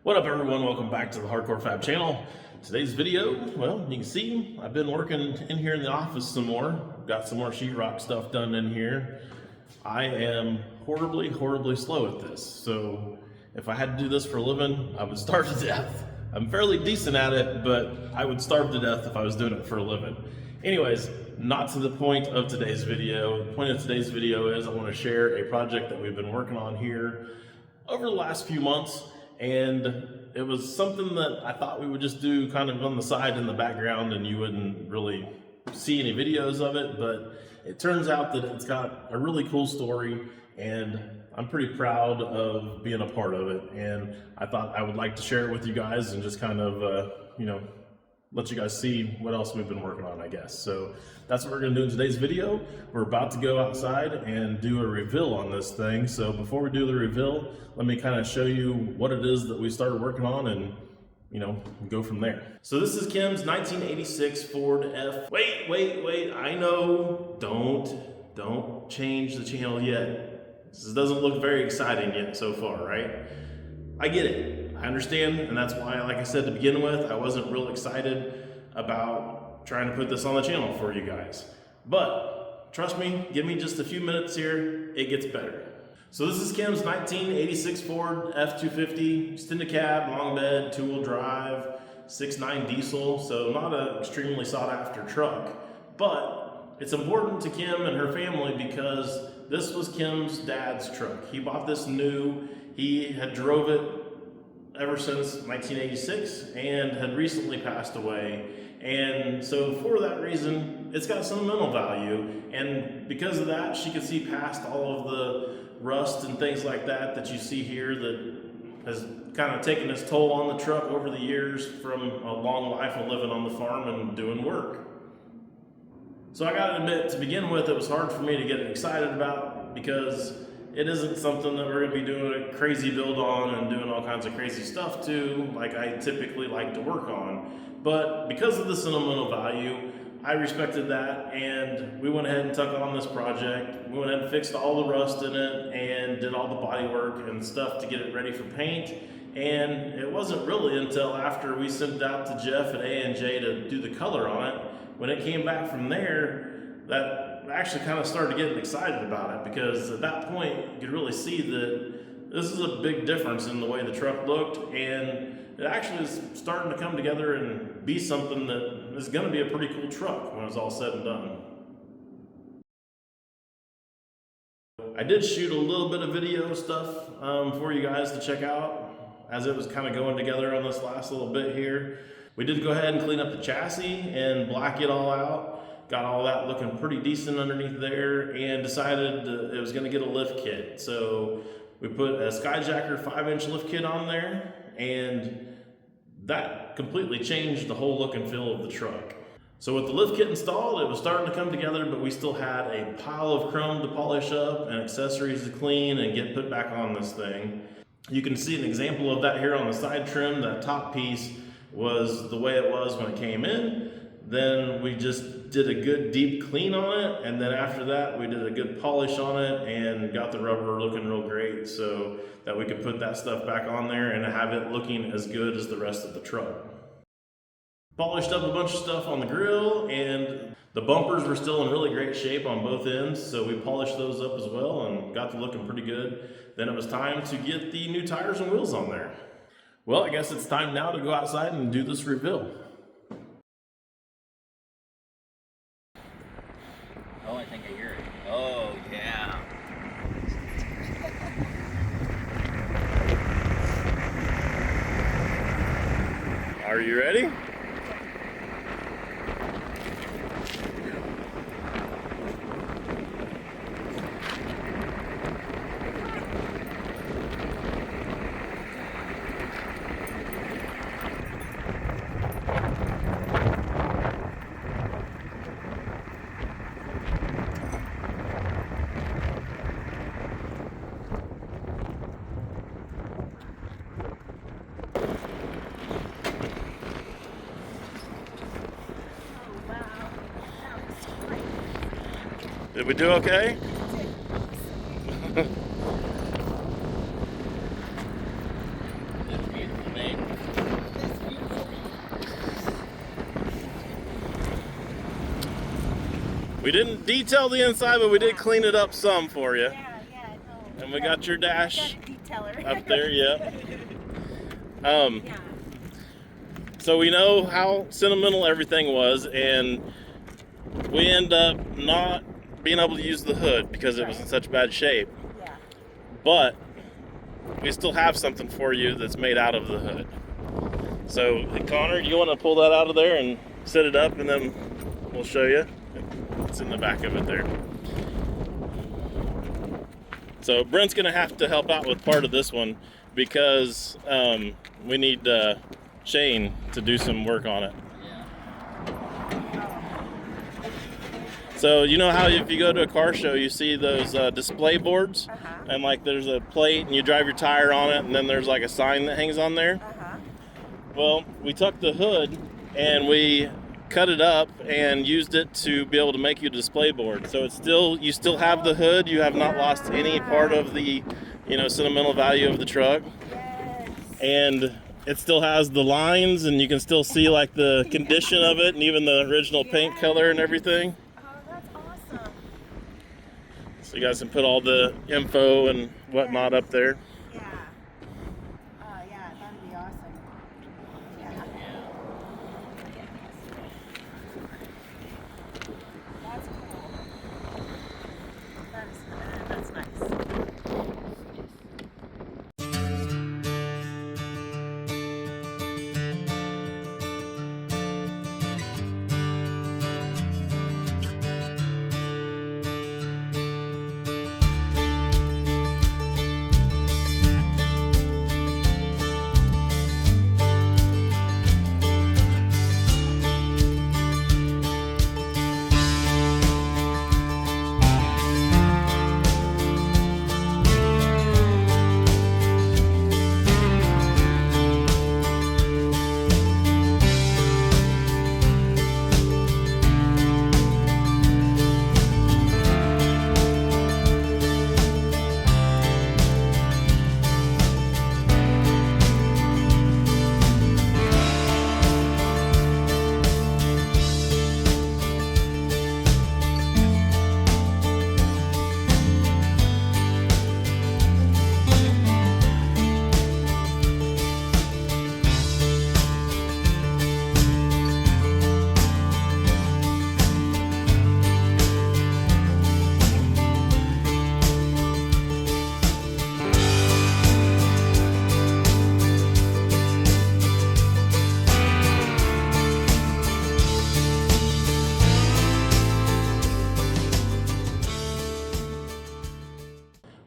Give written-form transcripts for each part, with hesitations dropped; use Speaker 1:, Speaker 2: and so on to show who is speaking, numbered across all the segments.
Speaker 1: What up, everyone? Welcome back to the Hardcore Fab channel. Today's video, well, you can see I've been working in here in the office some more. Got some more sheetrock stuff done in here. I am horribly slow at this. So if I had to do this for a living, I would starve to death. I'm fairly decent at it, but I would starve to death if I was doing it for a living. Anyways, not to the point of today's video. The point of today's video is I want to share a project that we've been working on here over the last few months. And it was something that I thought we would just do kind of on the side in the background and you wouldn't really see any videos of it, but it turns out that it's got a really cool story and I'm pretty proud of being a part of it. And I thought I would like to share it with you guys and just kind of, let you guys see what else we've been working on, I guess. So that's what we're gonna do in today's video. We're about to go outside and do a reveal on this thing. So before we do the reveal, let me kind of show you what it is that we started working on and go from there. So this is Kim's 1986 Ford F. Wait, I know, don't change the channel yet. This doesn't look very exciting yet so far, right? I get it. I understand, and that's why, like I said to begin with, I wasn't real excited about trying to put this on the channel for you guys. But trust me, give me just a few minutes here, it gets better. So this is Kim's 1986 Ford F-250, extended cab, long bed, two-wheel drive, 6.9 diesel, so not an extremely sought-after truck. But it's important to Kim and her family because this was Kim's dad's truck. He bought this new, he had drove it ever since 1986 and had recently passed away. And so for that reason, it's got sentimental value. And because of that, she could see past all of the rust and things like that you see here that has kind of taken its toll on the truck over the years from a long life of living on the farm and doing work. So I gotta admit, to begin with, it was hard for me to get excited about because it isn't something that we're gonna be doing a crazy build on and doing all kinds of crazy stuff to, like I typically like to work on. But because of the sentimental value, I respected that and we went ahead and took on this project. We went ahead and fixed all the rust in it and did all the body work and stuff to get it ready for paint. And it wasn't really until after we sent it out to Jeff at A&J to do the color on it, when it came back from there, that I actually kind of started getting excited about it because at that point you could really see that this is a big difference in the way the truck looked, and it actually is starting to come together and be something that is going to be a pretty cool truck when it's all said and done. I did shoot a little bit of video stuff for you guys to check out as it was kind of going together on this last little bit here. We did go ahead and clean up the chassis and black it all out. Got all that looking pretty decent underneath there and decided it was gonna get a lift kit. So we put a Skyjacker 5-inch lift kit on there and that completely changed the whole look and feel of the truck. So with the lift kit installed, it was starting to come together, but we still had a pile of chrome to polish up and accessories to clean and get put back on this thing. You can see an example of that here on the side trim. That top piece was the way it was when it came in. Then we just did a good deep clean on it, and then after that we did a good polish on it and got the rubber looking real great so that we could put that stuff back on there and have it looking as good as the rest of the truck. Polished up a bunch of stuff on the grill, and the bumpers were still in really great shape on both ends, so we polished those up as well and got them looking pretty good. Then it was time to get the new tires and wheels on there. Well, I guess it's time now to go outside and do this reveal.
Speaker 2: Oh, I think I hear it. Oh, yeah.
Speaker 1: Are you ready? Did we do okay?
Speaker 2: It's beautiful.
Speaker 1: We didn't detail the inside, but we did clean it up some for you.
Speaker 3: Yeah, no.
Speaker 1: And we got your dash
Speaker 3: got a detailer.
Speaker 1: up there, yeah.
Speaker 3: Yeah.
Speaker 1: So we know how sentimental everything was, and we end up not being able to use the hood because it was in such bad shape.
Speaker 3: Yeah.
Speaker 1: But we still have something for you that's made out of the hood. So, Connor, you want to pull that out of there and set it up, and then we'll show you. It's in the back of it there. So Brent's going to have to help out with part of this one because we need Shane to do some work on it. So you know how if you go to a car show, you see those display boards, and like there's a plate and you drive your tire on it, and then there's like a sign that hangs on there? Well, we took the hood and we cut it up and used it to be able to make you a display board. So it's still, you still have the hood, you have not lost any part of the, sentimental value of the truck. And it still has the lines, and you can still see like the condition of it and even the original paint color and everything. So you guys can put all the info and whatnot up there.
Speaker 3: Yeah. Oh, yeah, that'd be awesome. Yeah. That's cool. That's nice.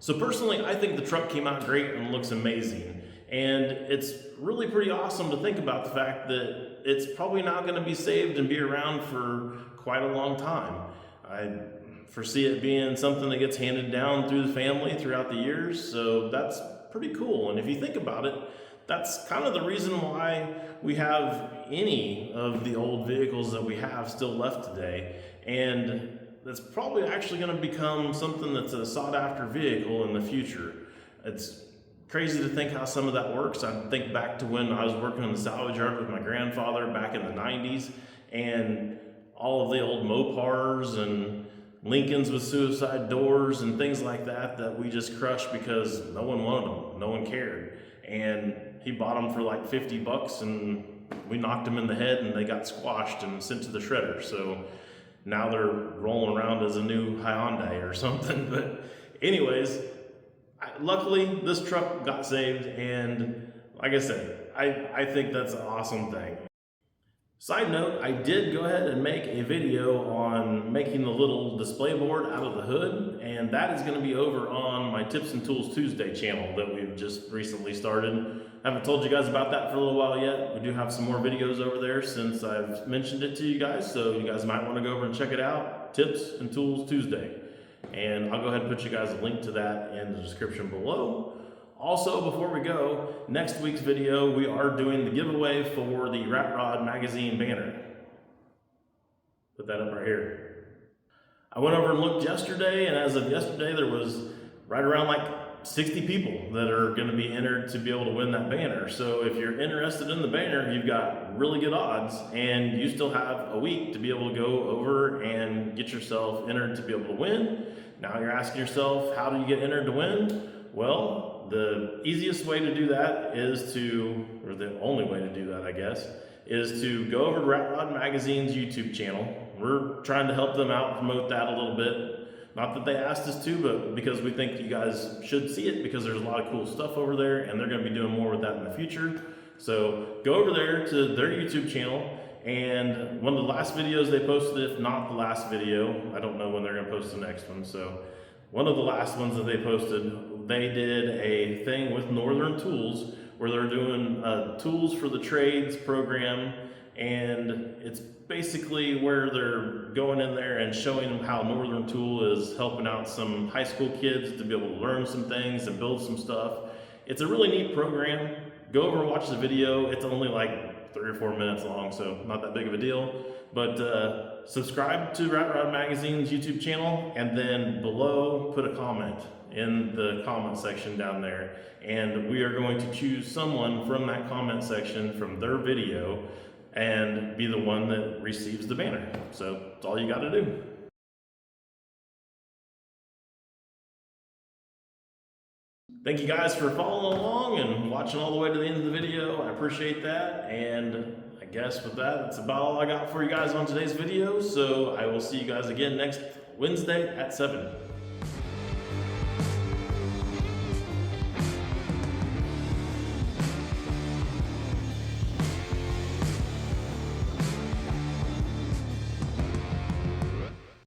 Speaker 1: So personally, I think the truck came out great and looks amazing. And it's really pretty awesome to think about the fact that it's probably not going to be saved and be around for quite a long time. I foresee it being something that gets handed down through the family throughout the years, so that's pretty cool. And if you think about it, that's kind of the reason why we have any of the old vehicles that we have still left today. And that's probably actually going to become something that's a sought after vehicle in the future. It's crazy to think how some of that works. I think back to when I was working in the salvage yard with my grandfather back in the 90s, and all of the old Mopars and Lincolns with suicide doors and things like that that we just crushed because no one wanted them, no one cared. And he bought them for like 50 bucks and we knocked them in the head and they got squashed and sent to the shredder. So now they're rolling around as a new Hyundai or something. But anyways, luckily this truck got saved, and like I said, I think that's an awesome thing. Side note, I did go ahead and make a video on making the little display board out of the hood, and that is going to be over on my Tips and Tools Tuesday channel that we've just recently started. I haven't told you guys about that for a little while yet. We do have some more videos over there since I've mentioned it to you guys, so you guys might want to go over and check it out. Tips and Tools Tuesday. And I'll go ahead and put you guys a link to that in the description below. Also, before we go, next week's video, we are doing the giveaway for the Rat Rod magazine banner. Put that up right here. I went over and looked yesterday, and as of yesterday, there was right around like 60 people that are going to be entered to be able to win that banner. So if you're interested in the banner, you've got really good odds, and you still have a week to be able to go over and get yourself entered to be able to win. Now you're asking yourself, how do you get entered to win? Well, the easiest way to do that is to, or the only way to do that, I guess, is to go over to Rat Rod Magazine's YouTube channel. We're trying to help them out, promote that a little bit. Not that they asked us to, but because we think you guys should see it, because there's a lot of cool stuff over there, and they're going to be doing more with that in the future. So go over there to their YouTube channel, and one of the last videos they posted, if not the last video, I don't know when they're going to post the next one, so one of the last ones that they posted, they did a thing with Northern Tools where they're doing tools for the trades program, and it's basically where they're going in there and showing them how Northern Tool is helping out some high school kids to be able to learn some things and build some stuff. It's a really neat program. Go over and watch the video. It's only like 3 or 4 minutes long, so not that big of a deal. But subscribe to Rat Rod Magazine's YouTube channel, and then below put a comment in the comment section down there. And we are going to choose someone from that comment section from their video and be the one that receives the banner. So that's all you got to do. Thank you guys for following along and watching all the way to the end of the video. I appreciate that. And I guess with that, that's about all I got for you guys on today's video. So I will see you guys again next Wednesday at 7.